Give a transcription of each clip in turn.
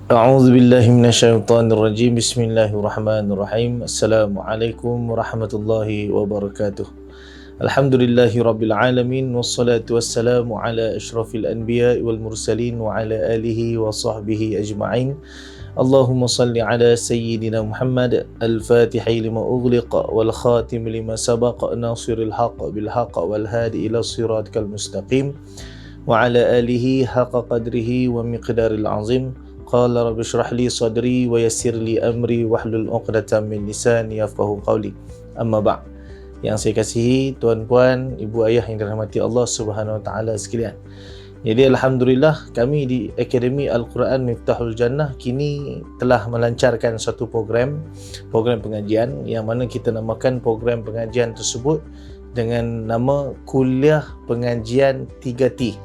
A'udzu billahi minasyaitonir rajim. Bismillahirrahmanirrahim. Assalamualaikum warahmatullahi wabarakatuh. Alhamdulillahi rabbil alamin wassalatu wassalamu ala asyrafil anbiya'i wal mursalin wa ala alihi wa sahbihi ajma'in. Allahumma salli ala sayyidina Muhammad al-fatihi lima ughliqa wal khatim lima sabaqa nasiril haqq bil haqq wal hadi ila siratikal mustaqim wa ala alihi haqqa qadrihi wa miqdaril azim. Qala rabbi shrah li sadri wa yassir li amri wahlul 'uqdatam min lisani yafqahu qawli. Amma ba'. Yang saya kasihi tuan-puan, ibu ayah yang dirahmati Allah Subhanahu wa taala sekalian. Jadi alhamdulillah kami di Akademi Al-Quran Miftahul Jannah kini telah melancarkan satu program pengajian yang mana kita namakan program pengajian tersebut dengan nama Kuliah Pengajian 3T.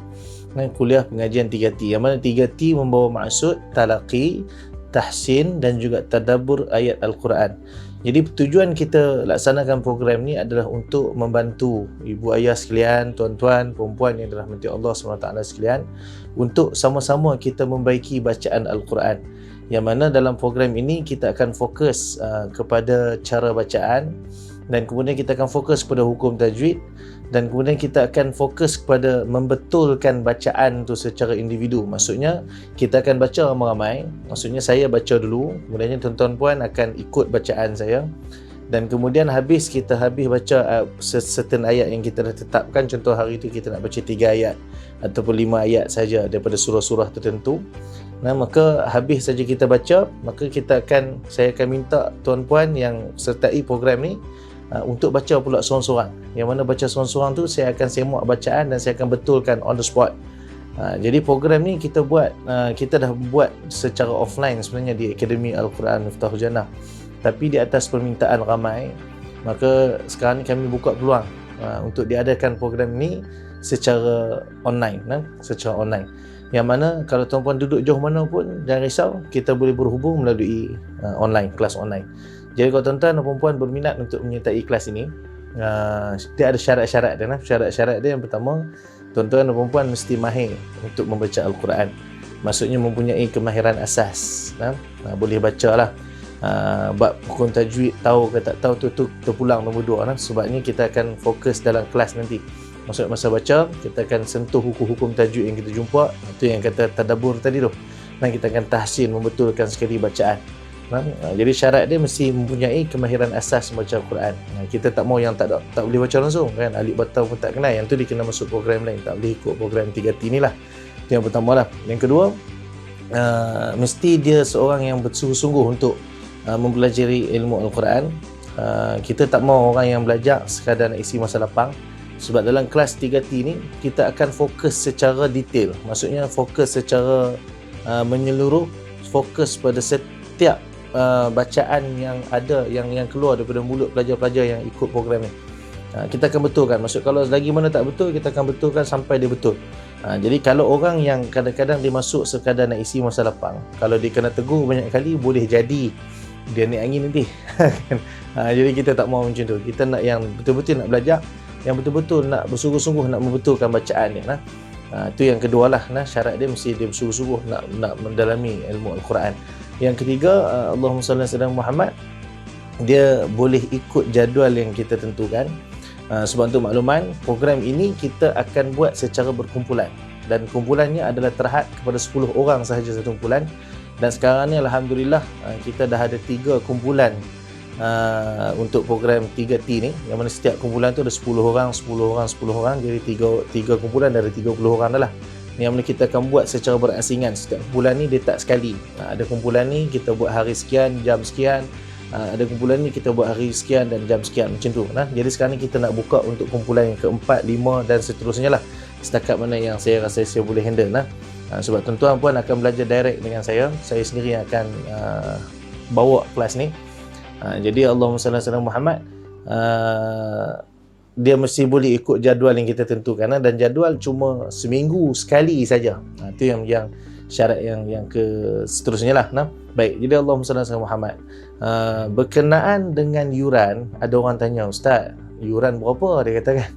Kuliah Pengajian 3T, yang mana 3T membawa maksud talaqi, tahsin dan juga tadabbur ayat Al-Quran. Jadi tujuan kita laksanakan program ni adalah untuk membantu ibu ayah sekalian, tuan-tuan, perempuan yang dirahmati Allah SWT sekalian, untuk sama-sama kita membaiki bacaan Al-Quran. Yang mana dalam program ini kita akan fokus kepada cara bacaan, dan kemudian kita akan fokus kepada hukum tajwid, dan kemudian kita akan fokus kepada membetulkan bacaan tu secara individu. Maksudnya kita akan baca ramai-ramai. Maksudnya saya baca dulu, kemudian tuan-tuan puan akan ikut bacaan saya, dan kemudian kita habis baca certain ayat yang kita dah tetapkan. Contoh hari itu kita nak baca 3 ayat ataupun 5 ayat saja daripada surah-surah tertentu. Maka habis saja kita baca, maka saya akan minta tuan-puan yang sertai program ni untuk baca pula seorang-seorang. Yang mana baca seorang-seorang tu saya akan semak bacaan dan saya akan betulkan on the spot. Jadi program ni kita dah buat secara offline sebenarnya di Akademi Al-Quran Miftahul Jannah, tapi di atas permintaan ramai, maka sekarang ni kami buka peluang untuk diadakan program ni secara online. Yang mana kalau tuan-puan duduk jauh mana pun, jangan risau, kita boleh berhubung melalui kelas online. Jadi kalau tuan-tuan dan perempuan berminat untuk menyertai kelas ini, dia ada syarat-syarat dia. Syarat-syarat dia yang pertama, tuan-tuan dan perempuan mesti mahir untuk membaca Al-Quran. Maksudnya mempunyai kemahiran asas. Boleh baca lah. Bab hukum tajwid, tahu ke tak tahu tu terpulang nombor 2. Sebabnya kita akan fokus dalam kelas nanti. Maksud masa baca, kita akan sentuh hukum-hukum tajwid yang kita jumpa. Itu yang kata tadabbur tadi tu. Dan kita akan tahsin, membetulkan sekali bacaan. Jadi syarat dia mesti mempunyai kemahiran asas membaca Al-Quran. Kita tak mau yang tak boleh baca langsung kan, alif batau pun tak kenal, yang tu dia kena masuk program lain, tak boleh ikut program 3T ni lah. Itu yang pertama lah. Yang kedua, mesti dia seorang yang bersungguh-sungguh untuk mempelajari ilmu Al-Quran. Kita tak mau orang yang belajar sekadar nak isi masa lapang. Sebab dalam kelas 3T ni kita akan fokus secara detail. Maksudnya fokus secara menyeluruh, fokus pada setiap bacaan yang ada, yang keluar daripada mulut pelajar-pelajar yang ikut program ni. Kita akan betulkan. Maksud kalau lagi mana tak betul, kita akan betulkan sampai dia betul. Jadi kalau orang yang kadang-kadang dia masuk sekadar nak isi masa lapang, kalau dia kena tegur banyak kali, boleh jadi dia naik angin nanti. Jadi kita tak mahu macam tu. Kita nak yang betul-betul nak belajar, yang betul-betul nak bersungguh-sungguh nak membetulkan bacaan dia. Itu yang kedua lah. Syarat dia mesti dia bersungguh-sungguh nak mendalami ilmu Al-Quran. Yang ketiga, Allahumma salli ala Muhammad, dia boleh ikut jadual yang kita tentukan. Sebab untuk makluman, program ini kita akan buat secara berkumpulan, dan kumpulannya adalah terhad kepada 10 orang sahaja satu kumpulan. Dan sekarang ni alhamdulillah kita dah ada 3 kumpulan untuk program 3T ni, yang mana setiap kumpulan tu ada 10 orang. Jadi 3 kumpulan dari 30 orang dah lah. Yang mana kita akan buat secara berasingan. Setiap kumpulan ni dia tak sekali. Ada kumpulan ni kita buat hari sekian, jam sekian. Ada kumpulan ni kita buat hari sekian dan jam sekian, macam tu. Jadi sekarang ni kita nak buka untuk kumpulan yang keempat, 5 dan seterusnya lah. Setakat mana yang saya rasa saya boleh handle. Sebab tuan-tuan puan akan belajar direct dengan saya. Saya sendiri yang akan bawa kelas ni. Jadi Allahumma salli ala Muhammad, dia mesti boleh ikut jadual yang kita tentukan, dan jadual cuma seminggu sekali saja. Itu yang syarat yang ke seterusnya lah. Baik, jadi Allahumma salli ala Muhammad. Berkenaan dengan yuran, ada orang tanya, Ustaz, yuran berapa? Dia katakan.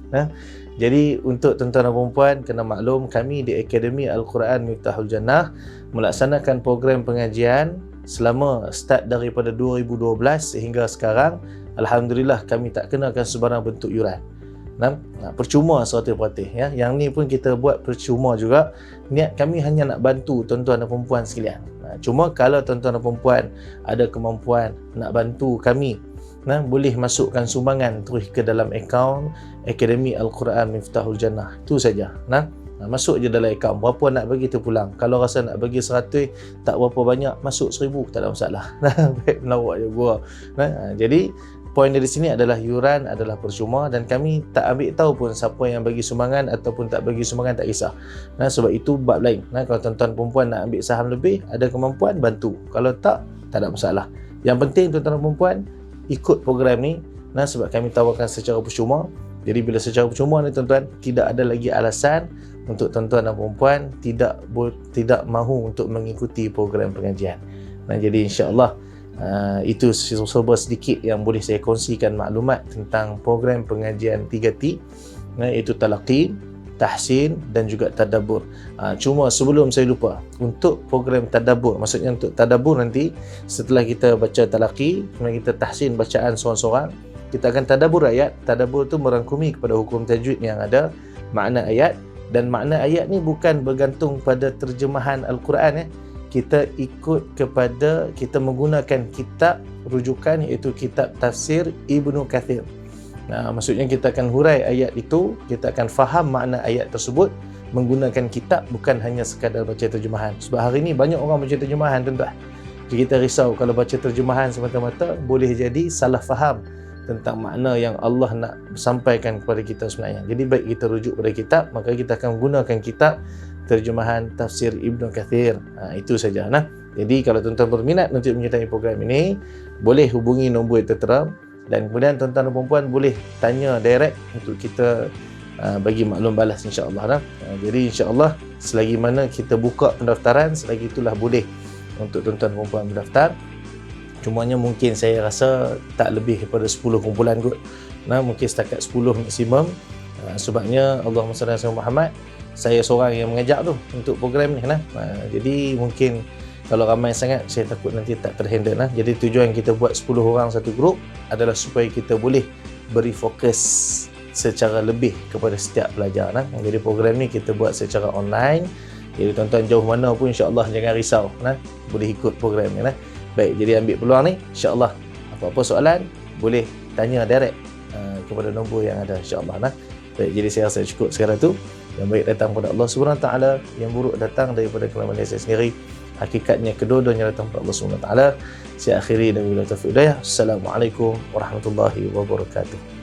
Jadi untuk tuan-tuan dan puan kena maklum, kami di Akademi Al-Quran Miftahul Jannah melaksanakan program pengajian selama start daripada 2012 sehingga sekarang. Alhamdulillah kami tak kenakan sebarang bentuk yuran. Percuma 100% ya. Yang ni pun kita buat percuma juga. Niat kami hanya nak bantu tuan-tuan dan perempuan sekalian. Cuma kalau tuan-tuan dan perempuan ada kemampuan nak bantu kami, boleh masukkan sumbangan terus ke dalam akaun Akademi Al-Quran Miftahul Jannah. Itu saja. Masuk je dalam akaun. Berapa nak bagi tu pulang. Kalau rasa nak bagi 100 tak berapa banyak, masuk 1000 tak ada masalah. Baik melawak je gua. Jadi poin dari sini adalah yuran adalah percuma dan kami tak ambil tahu pun siapa yang bagi sumbangan ataupun tak bagi sumbangan, tak kisah. Sebab itu bab lain. Kalau tuan-tuan perempuan nak ambil saham lebih, ada kemampuan, bantu. Kalau tak ada masalah. Yang penting tuan-tuan perempuan ikut program ni, sebab kami tawarkan secara percuma. Jadi bila secara percuma ni tuan-tuan, tidak ada lagi alasan untuk tuan-tuan dan perempuan tidak mahu untuk mengikuti program pengajian. Jadi insya-Allah itu sedikit yang boleh saya kongsikan maklumat tentang program pengajian 3T, iaitu talaqi, tahsin dan juga tadabbur. Cuma sebelum saya lupa, untuk program tadabbur, maksudnya untuk tadabbur nanti setelah kita baca talaqi, kemudian kita tahsin bacaan seorang-seorang, kita akan tadabbur ayat. Tadabbur tu merangkumi kepada hukum tajwid yang ada, makna ayat, dan makna ayat ni bukan bergantung pada terjemahan Al-Quran Kita kita menggunakan kitab rujukan, iaitu kitab tafsir Ibnu Kathir. Maksudnya kita akan hurai ayat itu, kita akan faham makna ayat tersebut menggunakan kitab, bukan hanya sekadar baca terjemahan. Sebab hari ini banyak orang baca terjemahan tuan-tuan. Kita risau kalau baca terjemahan semata-mata boleh jadi salah faham tentang makna yang Allah nak sampaikan kepada kita sebenarnya. Jadi baik kita rujuk pada kitab, maka kita akan gunakan kitab terjemahan tafsir Ibnu Kathir. Itu saja. Jadi kalau tuan-tuan berminat untuk menyertai program ini, boleh hubungi nombor yang tertera. Dan kemudian tuan-tuan dan perempuan boleh tanya direct untuk kita bagi maklum balas, insya-Allah. Jadi insya-Allah selagi mana kita buka pendaftaran, selagi itulah boleh untuk tuan-tuan dan perempuan mendaftar. Cumanya mungkin saya rasa tak lebih daripada 10 kumpulan kot. Mungkin setakat 10 maksimum. Sebabnya Allahumma salli ala Muhammad, saya seorang yang mengajak tu untuk program ni. Jadi mungkin kalau ramai sangat, saya takut nanti tak terhandle. Jadi tujuan kita buat 10 orang satu grup adalah supaya kita boleh beri fokus secara lebih kepada setiap pelajar. Jadi program ni kita buat secara online. Jadi tuan-tuan jauh mana pun insya-Allah jangan risau, boleh ikut program ni. Baik, jadi ambil peluang ni, insya-Allah apa-apa soalan boleh tanya direct kepada nombor yang ada, insya-Allah. Baik, jadi saya rasa cukup sekarang tu. Yang baik datang pada Allah Subhanahu Wa Taala, yang buruk datang daripada kelemahan saya sendiri. Hakikatnya kedua-duanya datang pada Allah Subhanahu Wa Taala. Saya akhiri dan wabillahi taufiq hidayah. Assalamualaikum warahmatullahi wabarakatuh.